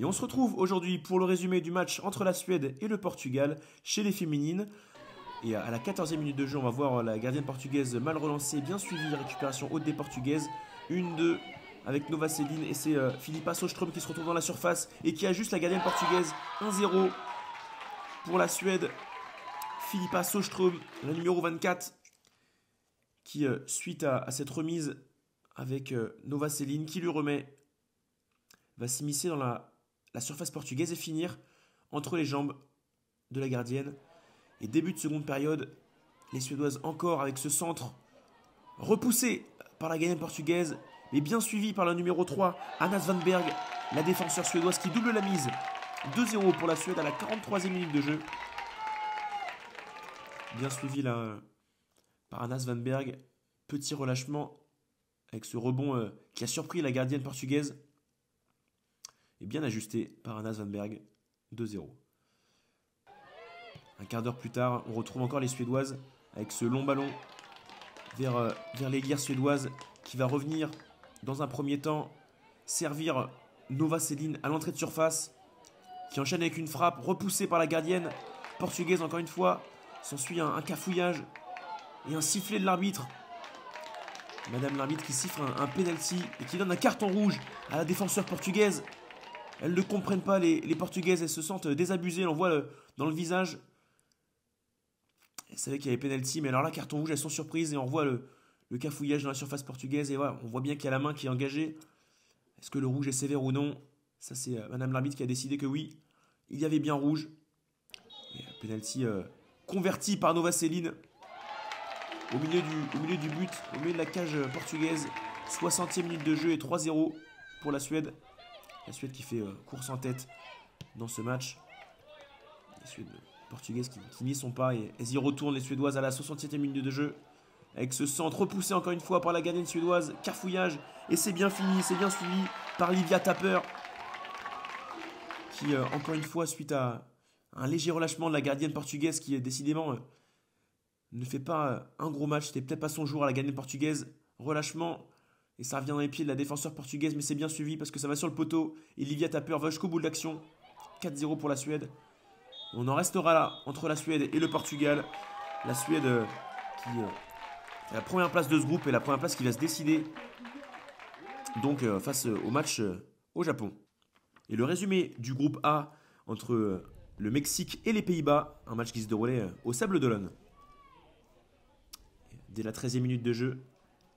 Et on se retrouve aujourd'hui pour le résumé du match entre la Suède et le Portugal chez les féminines. Et à la 14e minute de jeu, on va voir la gardienne portugaise mal relancée, bien suivie, récupération haute des portugaises. 1-2 avec Novacéline et c'est Filippa Soström qui se retrouve dans la surface et qui ajuste la gardienne portugaise. 1-0 pour la Suède. Filippa Soström, la numéro 24, qui suite à cette remise avec Novacéline qui lui remet, va s'immiscer dans la surface portugaise et finir entre les jambes de la gardienne. Et début de seconde période, les Suédoises encore avec ce centre repoussé par la gardienne portugaise, mais bien suivi par la numéro 3, Anna Svanberg, la défenseur suédoise qui double la mise. 2-0 pour la Suède à la 43e minute de jeu. Bien suivi là par Anna Svanberg. Petit relâchement avec ce rebond qui a surpris la gardienne portugaise. Et bien ajusté par Anna Svanberg. 2-0. Un quart d'heure plus tard, on retrouve encore les Suédoises avec ce long ballon vers l'ailière suédoise qui va revenir dans un premier temps servir Novacéline à l'entrée de surface, qui enchaîne avec une frappe repoussée par la gardienne portugaise encore une fois. S'ensuit un cafouillage et un sifflet de l'arbitre. Madame l'arbitre qui siffle un penalty et qui donne un carton rouge à la défenseur portugaise. Elles ne comprennent pas, les portugaises, elles se sentent désabusées, on voit dans le visage. Elles savaient qu'il y avait penalty, mais alors là, carton rouge, elles sont surprises et on revoit le cafouillage dans la surface portugaise. Et voilà, on voit bien qu'il y a la main qui est engagée. Est-ce que le rouge est sévère ou non? Ça, c'est Madame l'arbitre qui a décidé que oui, il y avait bien rouge. Et penalty converti par Novacéline au milieu du but, au milieu de la cage portugaise. 60e minute de jeu et 3-0 pour la Suède. La Suède qui fait course en tête dans ce match. Les Suèdes portugaises qui n'y sont pas et elles y retournent, les Suédoises, à la 67e minute de jeu. Avec ce centre repoussé encore une fois par la gardienne suédoise. Cafouillage. Et c'est bien fini, c'est bien suivi par Livia Tapper. Qui, encore une fois, suite à un léger relâchement de la gardienne portugaise qui, décidément, ne fait pas un gros match. C'était peut-être pas son jour à la gardienne portugaise. Relâchement. Et ça revient dans les pieds de la défenseur portugaise. Mais c'est bien suivi parce que ça va sur le poteau. Et Livia Tapper va jusqu'au bout de l'action. 4-0 pour la Suède. On en restera là entre la Suède et le Portugal. La Suède qui est la première place de ce groupe et la première place qui va se décider donc face au match au Japon. Et le résumé du groupe A entre le Mexique et les Pays-Bas, un match qui se déroulait au Sable d'Olonne. Dès la 13e minute de jeu,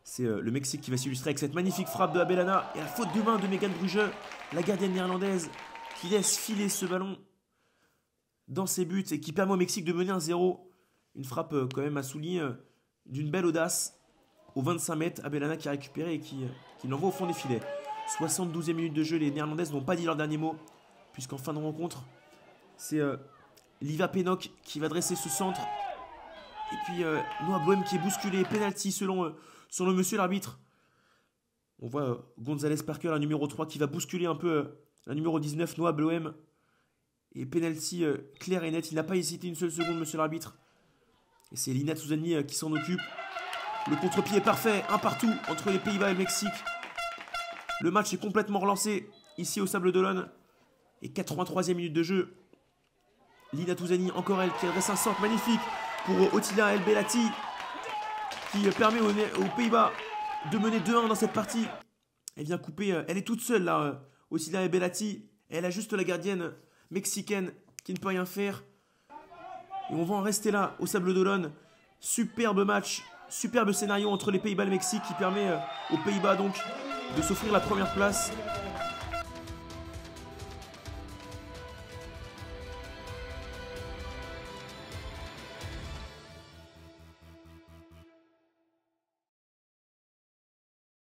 c'est le Mexique qui va s'illustrer avec cette magnifique frappe de Abellana et la faute de main de Megan Brugge, la gardienne néerlandaise, qui laisse filer ce ballon dans ses buts et qui permet au Mexique de mener 1-0. Une frappe quand même à souligner d'une belle audace. Au 25 mètres, Abellana qui a récupéré et qui l'envoie au fond des filets. 72e minute de jeu, les Néerlandaises n'ont pas dit leur dernier mot, puisqu'en fin de rencontre, c'est Liva Pennock qui va dresser ce centre. Et puis Noah Boehm qui est bousculé, penalty selon le monsieur l'arbitre. On voit González Parker, la numéro 3, qui va bousculer un peu la numéro 19, Noah Boehm. Et penalty clair et net, il n'a pas hésité une seule seconde, monsieur l'arbitre. Et c'est Lina Touzani qui s'en occupe. Le contre-pied est parfait, un partout entre les Pays-Bas et le Mexique. Le match est complètement relancé ici au Sable d'Olonne. Et 83e minute de jeu. Lina Touzani, encore elle, qui adresse un centre magnifique pour Otila El Belati, qui permet aux Pays-Bas de mener 2-1 dans cette partie. Elle vient couper, elle est toute seule là, Otila El Belati. Elle a juste la gardienne mexicaine qui ne peut rien faire. Et on va en rester là au Sable d'Olonne. Superbe match, superbe scénario entre les Pays-Bas et le Mexique qui permet aux Pays-Bas donc de s'offrir la première place